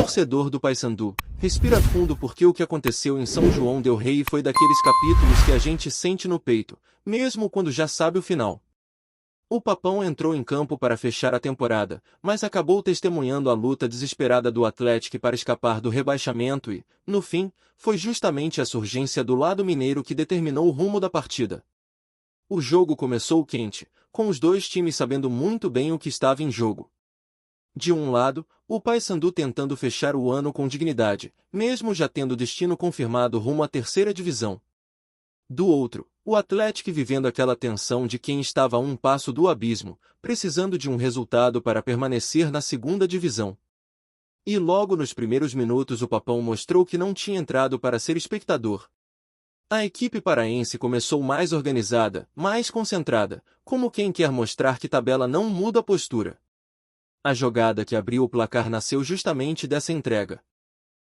Torcedor do Paysandu, respira fundo porque o que aconteceu em São João del Rei foi daqueles capítulos que a gente sente no peito, mesmo quando já sabe o final. O Papão entrou em campo para fechar a temporada, mas acabou testemunhando a luta desesperada do Atlético para escapar do rebaixamento e, no fim, foi justamente a surgência do lado mineiro que determinou o rumo da partida. O jogo começou quente, com os dois times sabendo muito bem o que estava em jogo. De um lado, o Paysandu tentando fechar o ano com dignidade, mesmo já tendo destino confirmado rumo à terceira divisão. Do outro, o Atlético vivendo aquela tensão de quem estava a um passo do abismo, precisando de um resultado para permanecer na segunda divisão. E logo nos primeiros minutos o Papão mostrou que não tinha entrado para ser espectador. A equipe paraense começou mais organizada, mais concentrada, como quem quer mostrar que tabela não muda a postura. A jogada que abriu o placar nasceu justamente dessa entrega.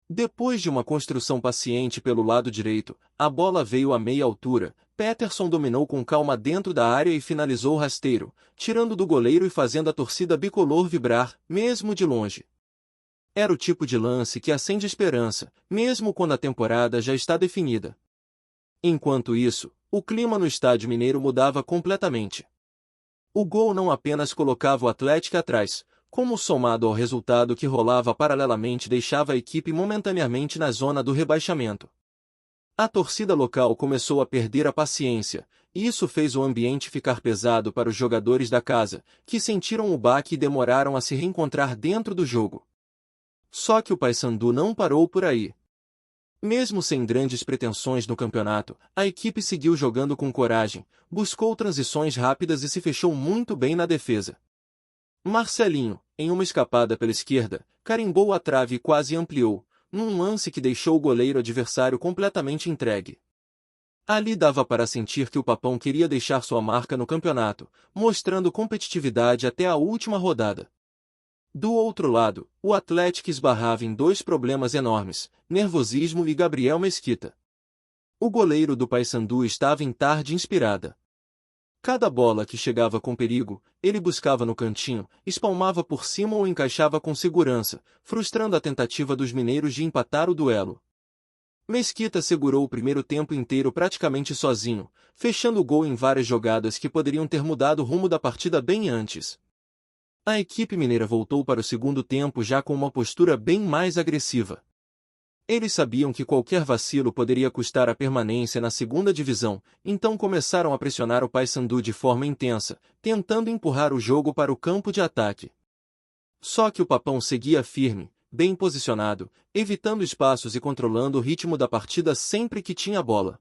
Depois de uma construção paciente pelo lado direito, a bola veio a meia altura, Peterson dominou com calma dentro da área e finalizou rasteiro, tirando do goleiro e fazendo a torcida bicolor vibrar, mesmo de longe. Era o tipo de lance que acende esperança, mesmo quando a temporada já está definida. Enquanto isso, o clima no estádio mineiro mudava completamente. O gol não apenas colocava o Atlético atrás, como somado ao resultado que rolava paralelamente deixava a equipe momentaneamente na zona do rebaixamento. A torcida local começou a perder a paciência, e isso fez o ambiente ficar pesado para os jogadores da casa, que sentiram o baque e demoraram a se reencontrar dentro do jogo. Só que o Paysandu não parou por aí. Mesmo sem grandes pretensões no campeonato, a equipe seguiu jogando com coragem, buscou transições rápidas e se fechou muito bem na defesa. Marcelinho, em uma escapada pela esquerda, carimbou a trave e quase ampliou, num lance que deixou o goleiro adversário completamente entregue. Ali dava para sentir que o Papão queria deixar sua marca no campeonato, mostrando competitividade até a última rodada. Do outro lado, o Atlético esbarrava em dois problemas enormes, nervosismo e Gabriel Mesquita. O goleiro do Paysandu estava em tarde inspirada. Cada bola que chegava com perigo, ele buscava no cantinho, espalmava por cima ou encaixava com segurança, frustrando a tentativa dos mineiros de empatar o duelo. Mesquita segurou o primeiro tempo inteiro praticamente sozinho, fechando o gol em várias jogadas que poderiam ter mudado o rumo da partida bem antes. A equipe mineira voltou para o segundo tempo já com uma postura bem mais agressiva. Eles sabiam que qualquer vacilo poderia custar a permanência na segunda divisão, então começaram a pressionar o Paysandu de forma intensa, tentando empurrar o jogo para o campo de ataque. Só que o Papão seguia firme, bem posicionado, evitando espaços e controlando o ritmo da partida sempre que tinha a bola.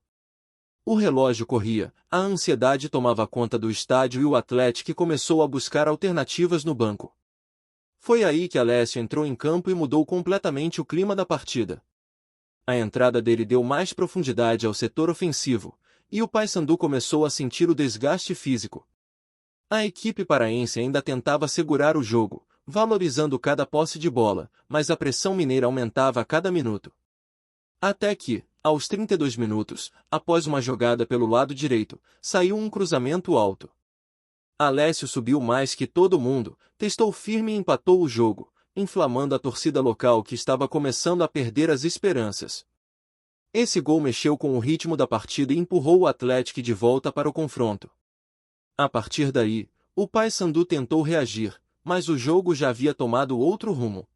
O relógio corria, a ansiedade tomava conta do estádio e o Atlético começou a buscar alternativas no banco. Foi aí que Alessio entrou em campo e mudou completamente o clima da partida. A entrada dele deu mais profundidade ao setor ofensivo, e o Paysandu começou a sentir o desgaste físico. A equipe paraense ainda tentava segurar o jogo, valorizando cada posse de bola, mas a pressão mineira aumentava a cada minuto. Até que, aos 32 minutos, após uma jogada pelo lado direito, saiu um cruzamento alto. Alessio subiu mais que todo mundo, testou firme e empatou o jogo, inflamando a torcida local que estava começando a perder as esperanças. Esse gol mexeu com o ritmo da partida e empurrou o Atlético de volta para o confronto. A partir daí, o Paysandu tentou reagir, mas o jogo já havia tomado outro rumo.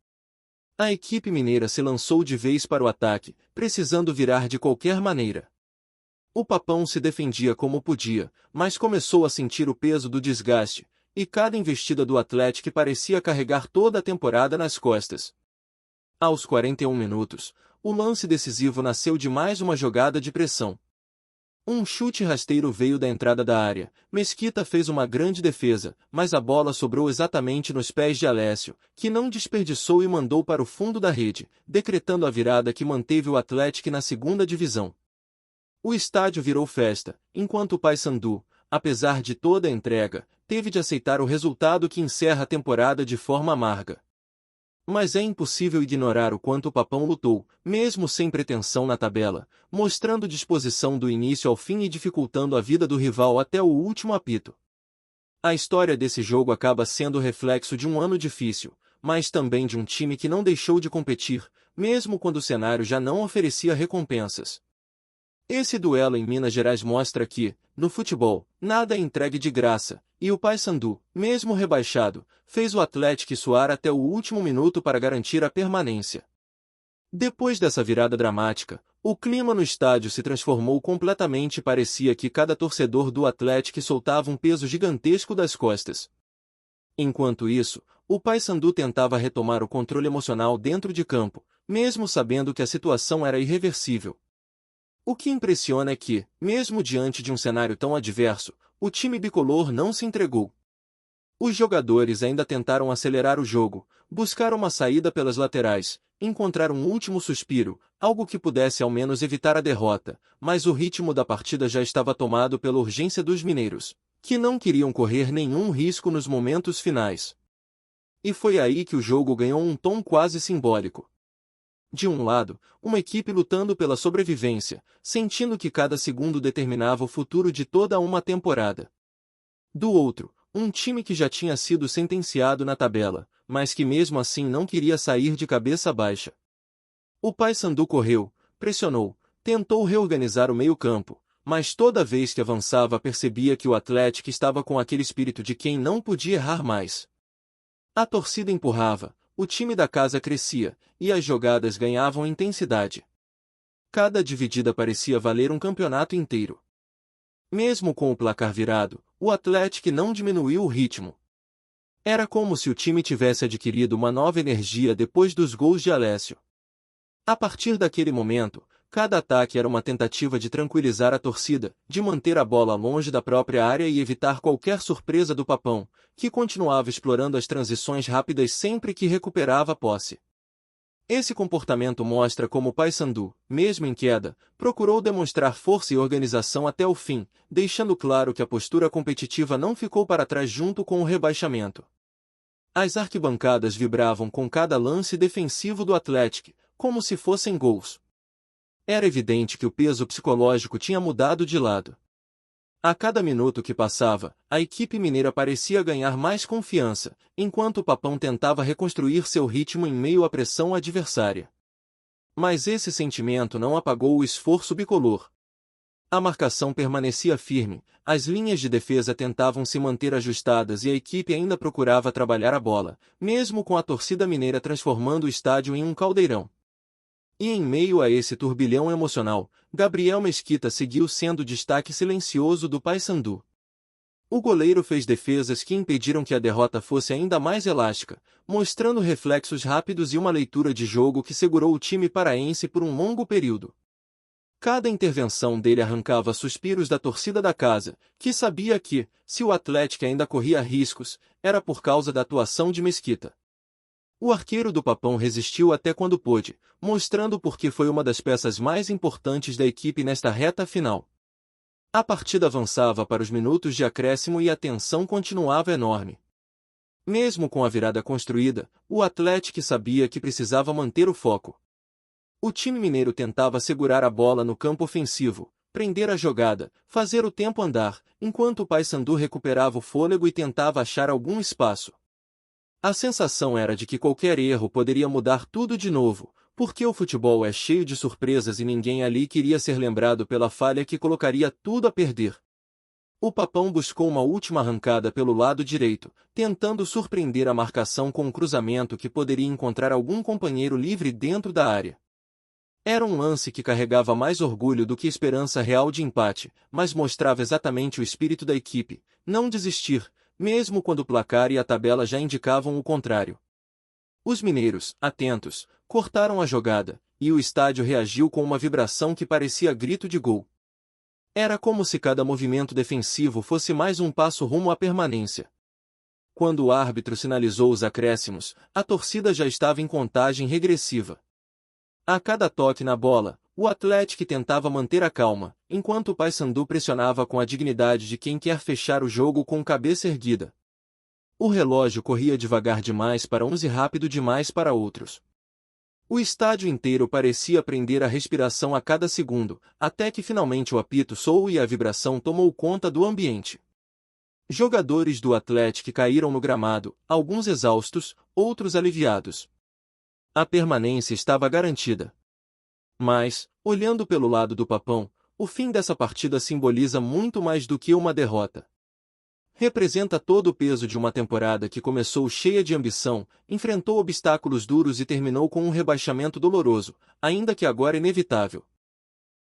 A equipe mineira se lançou de vez para o ataque, precisando virar de qualquer maneira. O Papão se defendia como podia, mas começou a sentir o peso do desgaste, e cada investida do Atlético parecia carregar toda a temporada nas costas. Aos 41 minutos, o lance decisivo nasceu de mais uma jogada de pressão. Um chute rasteiro veio da entrada da área, Mesquita fez uma grande defesa, mas a bola sobrou exatamente nos pés de Alessio, que não desperdiçou e mandou para o fundo da rede, decretando a virada que manteve o Atlético na segunda divisão. O estádio virou festa, enquanto o Paysandu, apesar de toda a entrega, teve de aceitar o resultado que encerra a temporada de forma amarga. Mas é impossível ignorar o quanto o Papão lutou, mesmo sem pretensão na tabela, mostrando disposição do início ao fim e dificultando a vida do rival até o último apito. A história desse jogo acaba sendo reflexo de um ano difícil, mas também de um time que não deixou de competir, mesmo quando o cenário já não oferecia recompensas. Esse duelo em Minas Gerais mostra que, no futebol, nada é entregue de graça, e o Paysandu, mesmo rebaixado, fez o Atlético suar até o último minuto para garantir a permanência. Depois dessa virada dramática, o clima no estádio se transformou completamente e parecia que cada torcedor do Atlético soltava um peso gigantesco das costas. Enquanto isso, o Paysandu tentava retomar o controle emocional dentro de campo, mesmo sabendo que a situação era irreversível. O que impressiona é que, mesmo diante de um cenário tão adverso, o time bicolor não se entregou. Os jogadores ainda tentaram acelerar o jogo, buscar uma saída pelas laterais, encontrar um último suspiro, algo que pudesse ao menos evitar a derrota, mas o ritmo da partida já estava tomado pela urgência dos mineiros, que não queriam correr nenhum risco nos momentos finais. E foi aí que o jogo ganhou um tom quase simbólico. De um lado, uma equipe lutando pela sobrevivência, sentindo que cada segundo determinava o futuro de toda uma temporada. Do outro, um time que já tinha sido sentenciado na tabela, mas que mesmo assim não queria sair de cabeça baixa. O Paysandu correu, pressionou, tentou reorganizar o meio-campo, mas toda vez que avançava percebia que o Atlético estava com aquele espírito de quem não podia errar mais. A torcida empurrava, o time da casa crescia, e as jogadas ganhavam intensidade. Cada dividida parecia valer um campeonato inteiro. Mesmo com o placar virado, o Atlético não diminuiu o ritmo. Era como se o time tivesse adquirido uma nova energia depois dos gols de Alessio. A partir daquele momento, cada ataque era uma tentativa de tranquilizar a torcida, de manter a bola longe da própria área e evitar qualquer surpresa do Papão, que continuava explorando as transições rápidas sempre que recuperava a posse. Esse comportamento mostra como o Paysandu, mesmo em queda, procurou demonstrar força e organização até o fim, deixando claro que a postura competitiva não ficou para trás junto com o rebaixamento. As arquibancadas vibravam com cada lance defensivo do Atlético, como se fossem gols. Era evidente que o peso psicológico tinha mudado de lado. A cada minuto que passava, a equipe mineira parecia ganhar mais confiança, enquanto o Papão tentava reconstruir seu ritmo em meio à pressão adversária. Mas esse sentimento não apagou o esforço bicolor. A marcação permanecia firme, as linhas de defesa tentavam se manter ajustadas e a equipe ainda procurava trabalhar a bola, mesmo com a torcida mineira transformando o estádio em um caldeirão. E em meio a esse turbilhão emocional, Gabriel Mesquita seguiu sendo o destaque silencioso do Paysandu. O goleiro fez defesas que impediram que a derrota fosse ainda mais elástica, mostrando reflexos rápidos e uma leitura de jogo que segurou o time paraense por um longo período. Cada intervenção dele arrancava suspiros da torcida da casa, que sabia que, se o Atlético ainda corria riscos, era por causa da atuação de Mesquita. O arqueiro do Papão resistiu até quando pôde, mostrando por que foi uma das peças mais importantes da equipe nesta reta final. A partida avançava para os minutos de acréscimo e a tensão continuava enorme. Mesmo com a virada construída, o Atlético sabia que precisava manter o foco. O time mineiro tentava segurar a bola no campo ofensivo, prender a jogada, fazer o tempo andar, enquanto o Paysandu recuperava o fôlego e tentava achar algum espaço. A sensação era de que qualquer erro poderia mudar tudo de novo, porque o futebol é cheio de surpresas e ninguém ali queria ser lembrado pela falha que colocaria tudo a perder. O Papão buscou uma última arrancada pelo lado direito, tentando surpreender a marcação com um cruzamento que poderia encontrar algum companheiro livre dentro da área. Era um lance que carregava mais orgulho do que esperança real de empate, mas mostrava exatamente o espírito da equipe, não desistir, mesmo quando o placar e a tabela já indicavam o contrário. Os mineiros, atentos, cortaram a jogada, e o estádio reagiu com uma vibração que parecia grito de gol. Era como se cada movimento defensivo fosse mais um passo rumo à permanência. Quando o árbitro sinalizou os acréscimos, a torcida já estava em contagem regressiva. A cada toque na bola, o Atlético tentava manter a calma, enquanto o Paysandu pressionava com a dignidade de quem quer fechar o jogo com cabeça erguida. O relógio corria devagar demais para uns e rápido demais para outros. O estádio inteiro parecia prender a respiração a cada segundo, até que finalmente o apito soou e a vibração tomou conta do ambiente. Jogadores do Atlético caíram no gramado, alguns exaustos, outros aliviados. A permanência estava garantida. Mas, olhando pelo lado do Papão, o fim dessa partida simboliza muito mais do que uma derrota. Representa todo o peso de uma temporada que começou cheia de ambição, enfrentou obstáculos duros e terminou com um rebaixamento doloroso, ainda que agora inevitável.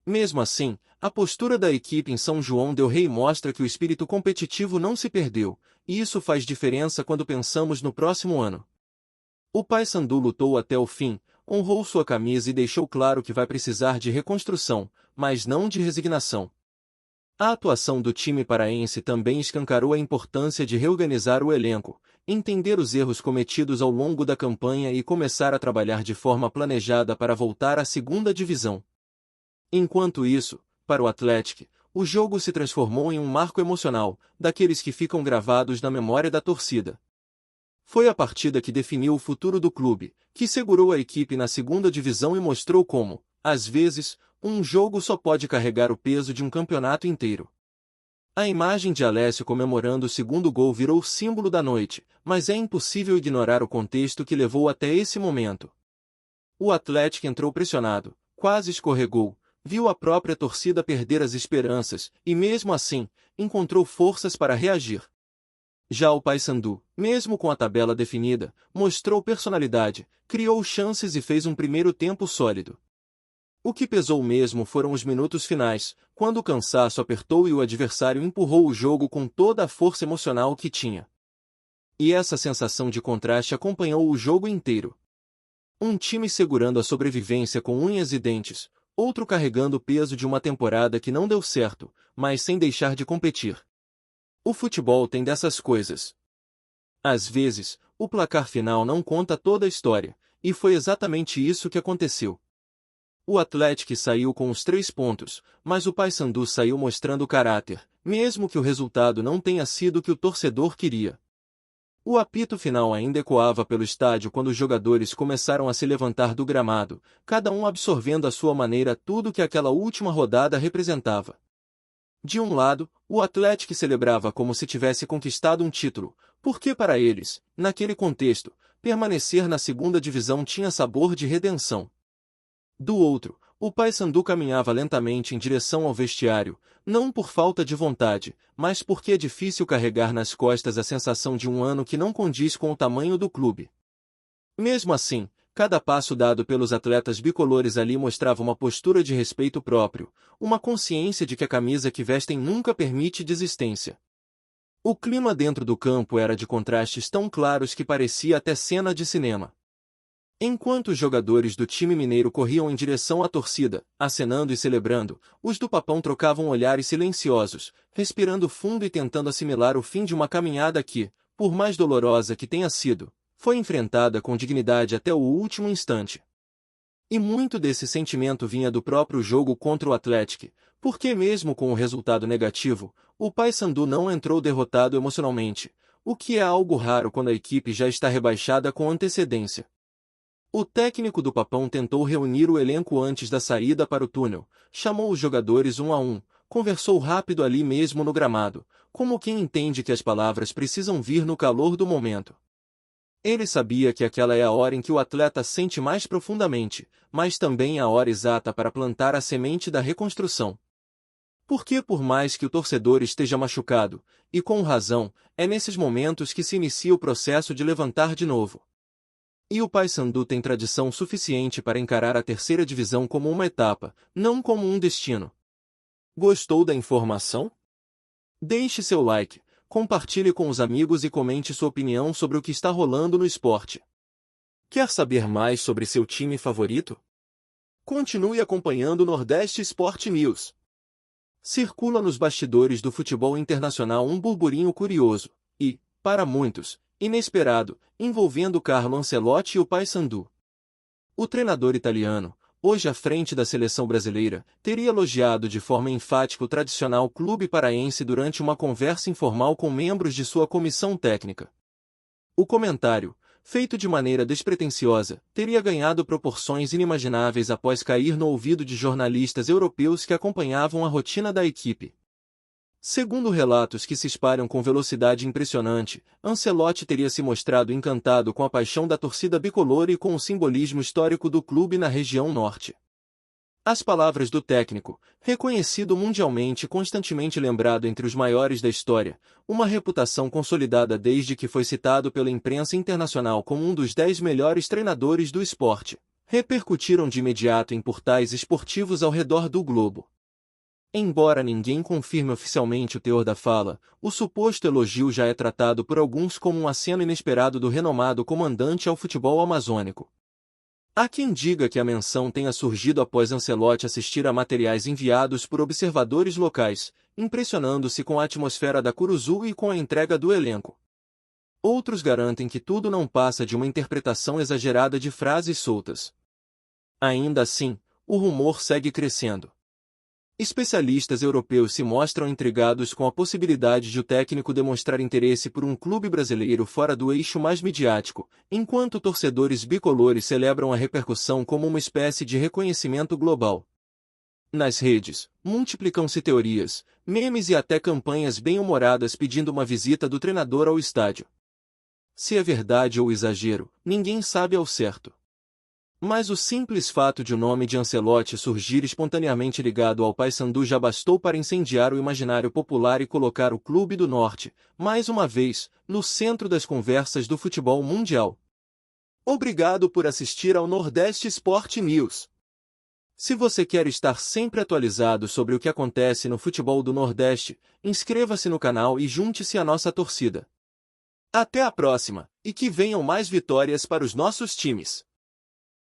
Mesmo assim, a postura da equipe em São João del Rei mostra que o espírito competitivo não se perdeu, e isso faz diferença quando pensamos no próximo ano. O Paysandu lutou até o fim, honrou sua camisa e deixou claro que vai precisar de reconstrução, mas não de resignação. A atuação do time paraense também escancarou a importância de reorganizar o elenco, entender os erros cometidos ao longo da campanha e começar a trabalhar de forma planejada para voltar à segunda divisão. Enquanto isso, para o Atlético, o jogo se transformou em um marco emocional, daqueles que ficam gravados na memória da torcida. Foi a partida que definiu o futuro do clube, que segurou a equipe na segunda divisão e mostrou como, às vezes, um jogo só pode carregar o peso de um campeonato inteiro. A imagem de Alessio comemorando o segundo gol virou símbolo da noite, mas é impossível ignorar o contexto que levou até esse momento. O Atlético entrou pressionado, quase escorregou, viu a própria torcida perder as esperanças e, mesmo assim, encontrou forças para reagir. Já o Paysandu, mesmo com a tabela definida, mostrou personalidade, criou chances e fez um primeiro tempo sólido. O que pesou mesmo foram os minutos finais, quando o cansaço apertou e o adversário empurrou o jogo com toda a força emocional que tinha. E essa sensação de contraste acompanhou o jogo inteiro. Um time segurando a sobrevivência com unhas e dentes, outro carregando o peso de uma temporada que não deu certo, mas sem deixar de competir. O futebol tem dessas coisas. Às vezes, o placar final não conta toda a história, e foi exatamente isso que aconteceu. O Atlético saiu com os 3 pontos, mas o Paysandu saiu mostrando caráter, mesmo que o resultado não tenha sido o que o torcedor queria. O apito final ainda ecoava pelo estádio quando os jogadores começaram a se levantar do gramado, cada um absorvendo à sua maneira tudo que aquela última rodada representava. De um lado, o Atlético celebrava como se tivesse conquistado um título, porque para eles, naquele contexto, permanecer na segunda divisão tinha sabor de redenção. Do outro, o Paysandu caminhava lentamente em direção ao vestiário, não por falta de vontade, mas porque é difícil carregar nas costas a sensação de um ano que não condiz com o tamanho do clube. Mesmo assim, cada passo dado pelos atletas bicolores ali mostrava uma postura de respeito próprio, uma consciência de que a camisa que vestem nunca permite desistência. O clima dentro do campo era de contrastes tão claros que parecia até cena de cinema. Enquanto os jogadores do time mineiro corriam em direção à torcida, acenando e celebrando, os do Papão trocavam olhares silenciosos, respirando fundo e tentando assimilar o fim de uma caminhada que, por mais dolorosa que tenha sido, foi enfrentada com dignidade até o último instante. E muito desse sentimento vinha do próprio jogo contra o Atlético, porque mesmo com o resultado negativo, o Paysandu não entrou derrotado emocionalmente, o que é algo raro quando a equipe já está rebaixada com antecedência. O técnico do Papão tentou reunir o elenco antes da saída para o túnel, chamou os jogadores um a um, conversou rápido ali mesmo no gramado, como quem entende que as palavras precisam vir no calor do momento. Ele sabia que aquela é a hora em que o atleta sente mais profundamente, mas também a hora exata para plantar a semente da reconstrução. Porque por mais que o torcedor esteja machucado, e com razão, é nesses momentos que se inicia o processo de levantar de novo. E o Paysandu tem tradição suficiente para encarar a terceira divisão como uma etapa, não como um destino. Gostou da informação? Deixe seu like, compartilhe com os amigos e comente sua opinião sobre o que está rolando no esporte. Quer saber mais sobre seu time favorito? Continue acompanhando o Nordeste Sport News. Circula nos bastidores do futebol internacional um burburinho curioso, e, para muitos, inesperado, envolvendo Carlo Ancelotti e o Paysandu. O treinador italiano, hoje à frente da seleção brasileira, teria elogiado de forma enfática o tradicional clube paraense durante uma conversa informal com membros de sua comissão técnica. O comentário, feito de maneira despretensiosa, teria ganhado proporções inimagináveis após cair no ouvido de jornalistas europeus que acompanhavam a rotina da equipe. Segundo relatos que se espalham com velocidade impressionante, Ancelotti teria se mostrado encantado com a paixão da torcida bicolor e com o simbolismo histórico do clube na região norte. As palavras do técnico, reconhecido mundialmente e constantemente lembrado entre os maiores da história, uma reputação consolidada desde que foi citado pela imprensa internacional como um dos 10 melhores treinadores do esporte, repercutiram de imediato em portais esportivos ao redor do globo. Embora ninguém confirme oficialmente o teor da fala, o suposto elogio já é tratado por alguns como um aceno inesperado do renomado comandante ao futebol amazônico. Há quem diga que a menção tenha surgido após Ancelotti assistir a materiais enviados por observadores locais, impressionando-se com a atmosfera da Curuzu e com a entrega do elenco. Outros garantem que tudo não passa de uma interpretação exagerada de frases soltas. Ainda assim, o rumor segue crescendo. Especialistas europeus se mostram intrigados com a possibilidade de o técnico demonstrar interesse por um clube brasileiro fora do eixo mais midiático, enquanto torcedores bicolores celebram a repercussão como uma espécie de reconhecimento global. Nas redes, multiplicam-se teorias, memes e até campanhas bem-humoradas pedindo uma visita do treinador ao estádio. Se é verdade ou exagero, ninguém sabe ao certo. Mas o simples fato de o nome de Ancelotti surgir espontaneamente ligado ao Paysandu já bastou para incendiar o imaginário popular e colocar o Clube do Norte, mais uma vez, no centro das conversas do futebol mundial. Obrigado por assistir ao Nordeste Sport News. Se você quer estar sempre atualizado sobre o que acontece no futebol do Nordeste, inscreva-se no canal e junte-se à nossa torcida. Até a próxima, e que venham mais vitórias para os nossos times.